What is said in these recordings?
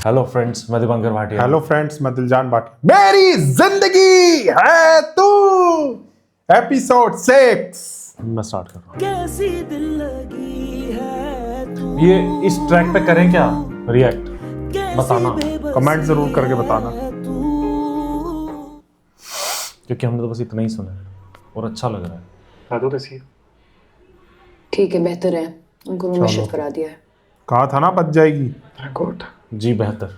Hello friends, मैं Dipankar Bhatia. Hello friends, मैं दिलजान भाटिया। मेरी जिंदगी है तू, एपिसोड 6। मैं स्टार्ट कर रहा कैसी दिल लगी है तू, हूँ। ये इस ट्रैक पे करें क्या रिएक्ट, कैसी बताना, बेबसी कमेंट जरूर करके बताना। है तू। क्योंकि हमने तो बस इतना ही सुना है और अच्छा लग रहा है। दादू कैसी है? ठीक है, बेहतर है। उनको रूम में चलो। शिफ्ट करा दिया है। कहा था ना बच जाएगी। थैंक गॉड, जी बेहतर।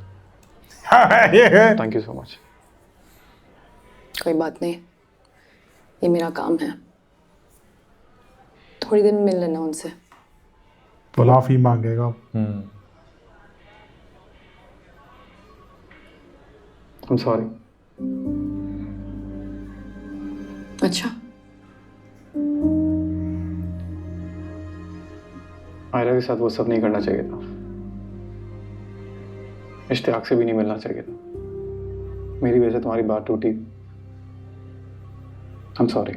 Thank you so much. कोई बात नहीं, ये मेरा काम है। थोड़ी देर में मिल लेना उनसे। माफी मांगेगा। I am sorry. अच्छा, आयरा के साथ वो सब नहीं करना चाहिए था। इश्तियाक से भी नहीं मिलना चाहिए था। मेरी वजह से तुम्हारी बात टूटी। I am sorry.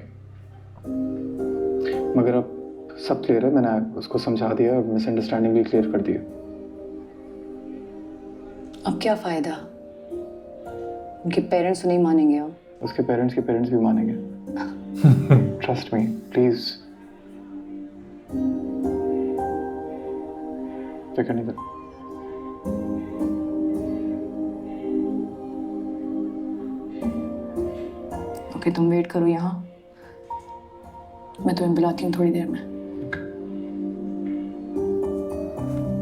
मगर अब सब क्लियर है, मैंने उसको समझा दिया और मिसअंडरस्टैंडिंग भी क्लियर कर दी है। अब क्या फायदा? उनके पेरेंट्स नहीं मानेंगे अब। उसके पेरेंट्स के पेरेंट्स भी मानेंगे। Trust me please. फिक्र नहीं कर। ओके, तुम वेट करो यहाँ, मैं तुम्हें बुलाती हूँ थोड़ी देर में।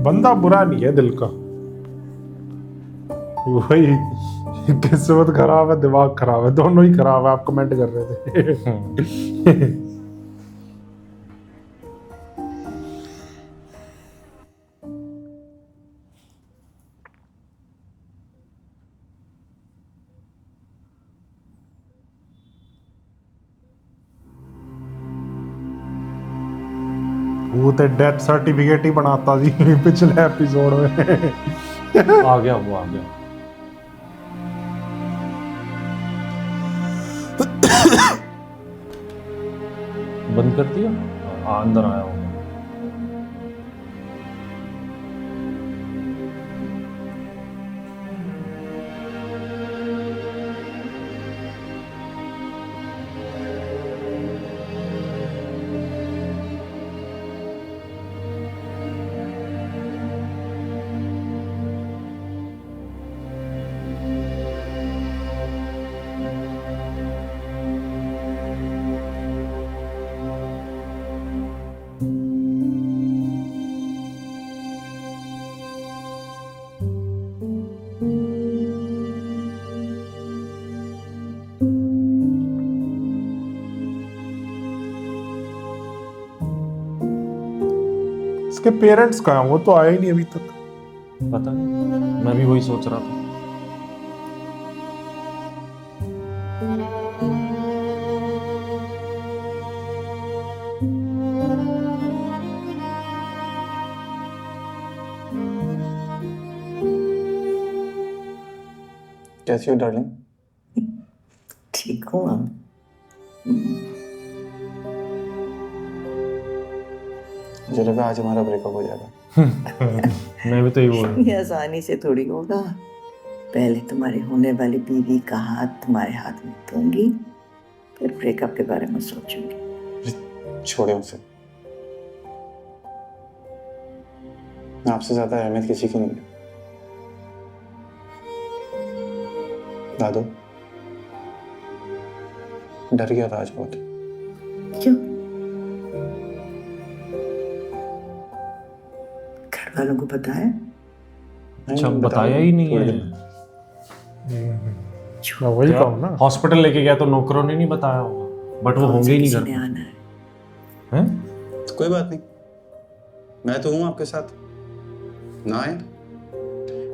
बंदा बुरा नहीं है दिल का, वही किस्मत खराब है, दिमाग खराब है, दोनों ही खराब है। आप कमेंट कर रहे थे। वो तो डेथ सर्टिफिकेट ही बनाता जी पिछले एपिसोड में। आ गया, वो आ गया। बंद कर दिया। अंदर आया होगा। इसके पेरेंट्स कहाँ हैं? वो तो आए ही नहीं अभी तक। पता नहीं, मैं भी वही सोच रहा था। कैसी हो डार्लिंग? ठीक हूँ अब। मुझे लगा आज हमारा ब्रेकअप हो जाएगा। मैं भी तो यही बोल रहा हूँ। ये आसानी से थोड़ी होगा। पहले तुम्हारी होने वाली बीवी का हाथ तुम्हारे हाथ में दूंगी, फिर ब्रेकअप के बारे में सोचूंगी। छोड़े उसे। मैं आपसे ज्यादा अहमियत किसी की नहीं है। दादू, डर गया था आज बहुत। क्यों? घर वालों को पता है? अच्छा, बताया ही नहीं है। मैं वही कहूँ ना। हॉस्पिटल लेके गया तो नौकरों ने नहीं बताया होगा, बट वो होंगे ही नहीं घर किसी ने पे। आना है। हैं? कोई बात नहीं, मैं तो हूँ आपके साथ। ना आए,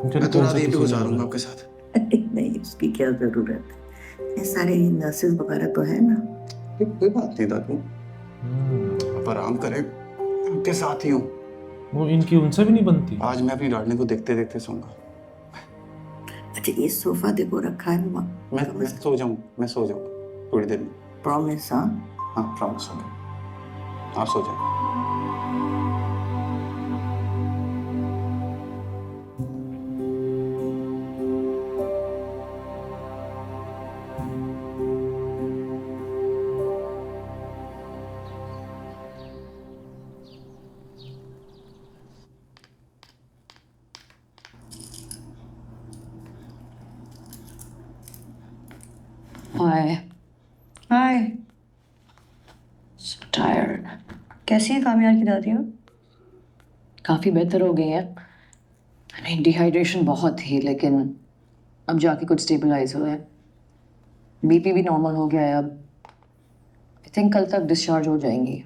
मुझे मैं तो कौन रात सा यहीं पे किसी ने गुजारूंगा बोला? आपके साथ। नहीं, उसकी क्या जरूरत है? ये सारे नर्सेज वगैरह तो है ना। कोई बात नहीं दादू, आप आराम करें, आपके साथ ही हूँ। वो इनकी उनसे भी नहीं बनती। आज मैं अपनी डार्लिंग को देखते देखते सोऊंगा। अच्छा, ये सोफा देखो रखा है वहाँ। मैं सो जाऊंगा थोड़ी देर में। प्रॉमिस? हाँ। हाँ प्रॉमिस हो गया, आप सो जाओ। कैसी है कामयार की दादी अब? काफ़ी बेहतर हो गई है। आई मीन डिहाइड्रेशन बहुत थी, लेकिन अब जाके कुछ स्टेबलाइज हुआ है। बीपी भी नॉर्मल हो गया है अब। आई थिंक कल तक डिस्चार्ज हो जाएंगी।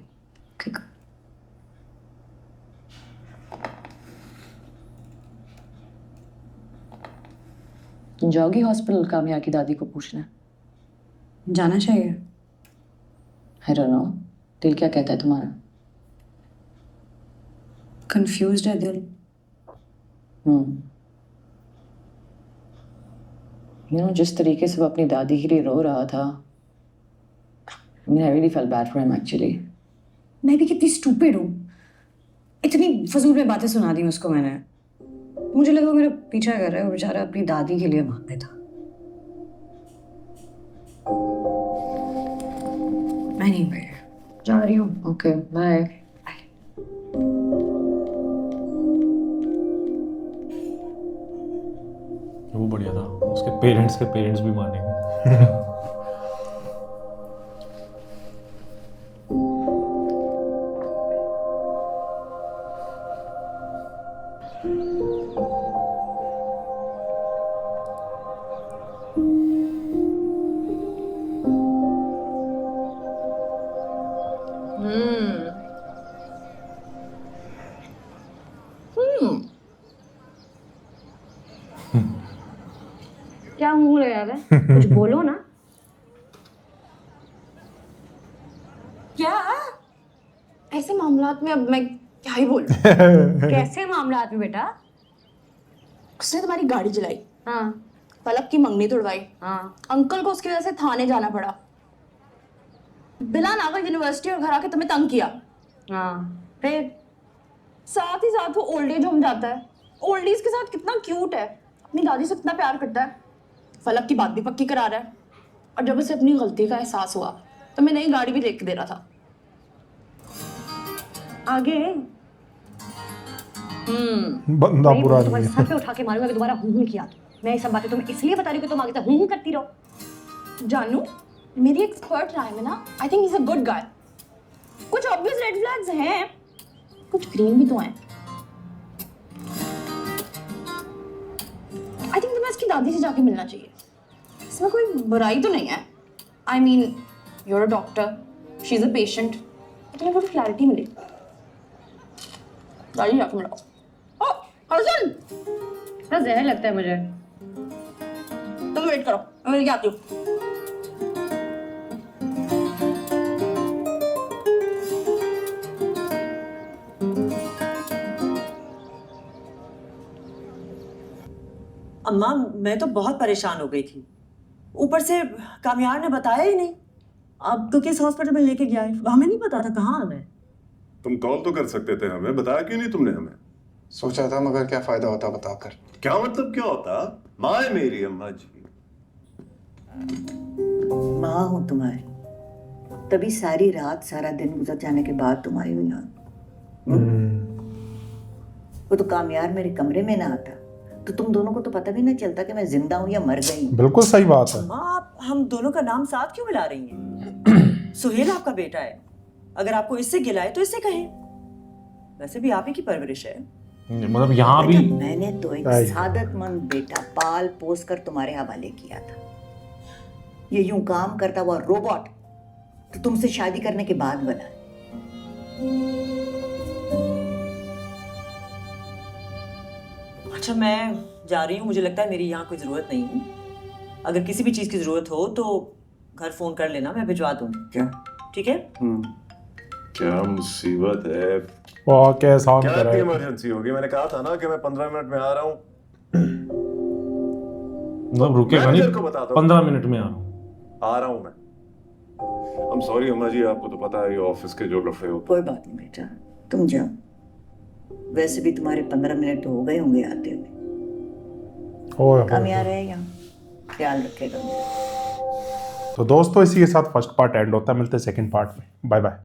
ठीक। तुम जाओगी हॉस्पिटल कामयार की दादी को पूछना? जाना चाहिए। आई डोंट नो, दिल क्या कहता है तुम्हारा? कंफ्यूज्ड है दिल। जिस तरीके से वो अपनी दादी के लिए रो रहा था, I mean, I really felt bad for him actually. मैं भी कितनी स्टूपिड हूँ, इतनी फजूल में बातें सुना दी उसको मैंने। मुझे लगा वो मेरा पीछा कर रहा है, वो बेचारा अपनी दादी के लिए वहां पे था। मैं नहीं गई, जा रही हूँ। Okay, bye. वो बढ़िया था, उसके पेरेंट्स भी मानेंगे। क्या मुंह लगा है? कुछ बोलो ना। क्या ऐसे मामलात में अब मैं क्या ही बोलूं? कैसे मामला में बेटा? उसने तुम्हारी गाड़ी जलाई, हाँ पलक की मंगनी तोड़वाई, हाँ अंकल को उसकी वजह से थाने जाना पड़ा, बिला नागा यूनिवर्सिटी और घर आके तुम्हें तंग किया। हाँ, फिर साथ ही साथ वो ओल्ड एज होम जाता है, ओल्ड एज के साथ कितना क्यूट है, अपनी दादी से कितना प्यार करता है, फलक की बात भी पक्की करा रहा है। और जब उसे अपनी गलती का एहसास हुआ तो मैं नई गाड़ी भी लेके दे रहा था। आगे बंदा नहीं, बुरा मैं तुम्हारे नहीं सर पे उठा के मारूंगा कि दोबारा हूं किया तो। मैं ये सब बातें तुम्हें इसलिए बता रही हूँ कि तुम आगे तक हूं करती रहो। जानू, मेरी एक्सपर्ट राय में ना, I think he is a good guy. कुछ ऑब्वियस रेड फ्लैग्स हैं, कुछ ग्रीन भी तो हैं। आई थिंक तुम्हें इसकी दादी से जाके मिलना चाहिए। इसमें कोई बुराई तो नहीं है। I mean, you are a doctor, she is a patient, तुम्हें थोड़ी क्लैरिटी मिलेगी। दादी जाके मिलाओ। ओ अर्जुन, बस जहर लगता है मुझे। तुम वेट करो, मैं लेके आती हूँ। अम्मा, मैं तो बहुत परेशान हो गई थी। ऊपर से कामयार ने बताया ही नहीं। अब तो किस हॉस्पिटल में लेके गया है, हमें नहीं पता था कहाँ आना है। तुम कॉल तो कर सकते थे हमें, बताया क्यों नहीं तुमने हमें? सोचा था मगर क्या फायदा होता बताकर। क्या मतलब क्या होता? माँ है मेरी अम्मा जी। माँ हूँ तुम्हारी, तभी सारी रात सारा दिन गुजर जाने के बाद तुम आई हो यहाँ। वो तो कामयार मेरे कमरे में ना आता तो तुम दोनों को तो पता भी ना चलता कि मैं जिंदा हूँ या मर गई हूँ। बिल्कुल सही बात है। अम्मा, आप हम दोनों का नाम साथ क्यों मिला रही हैं? सुहेल आपका बेटा है, अगर आपको इससे गिला है तो इससे कहें। वैसे भी आप ही की परवरिश है। मतलब यहाँ भी बेटा, मैंने तो एक सादतमंद बेटा पाल पोस कर तुम्हारे हवाले किया था। ये यूं काम करता हुआ रोबोट तो तुमसे शादी करने के बाद बना। अच्छा, मैं जा रही हूँ, मुझे लगता है मेरी यहाँ कोई जरूरत नहीं है। अगर किसी भी चीज की जरूरत हो तो घर फोन कर लेना, मैं भिजवा दूंगी। क्या? ठीक है? क्या मुसीबत है? वाह क्या साउंड क्या कर रहा है। इमरजेंसी होगी? मैंने कहा था ना कि मैं 15 मिनट में आ रहा हूँ। मतलब रुकेगा नहीं, मैनेजर को बता दो 15 मिनट में आ रहा हूँ मैं। I'm sorry अम्मा जी, आपको तो पता है ये ऑफिस के जो लफड़े होते कोई बात नहीं बेटा, तुम जाओ। वैसे भी तुम्हारे 15 मिनट तो हो गए होंगे आते हुए। कामयार है यहाँ, ख्याल रखेगा। तो दोस्तों इसी के साथ फर्स्ट पार्ट एंड होता है, मिलते हैं सेकंड पार्ट में। Bye bye.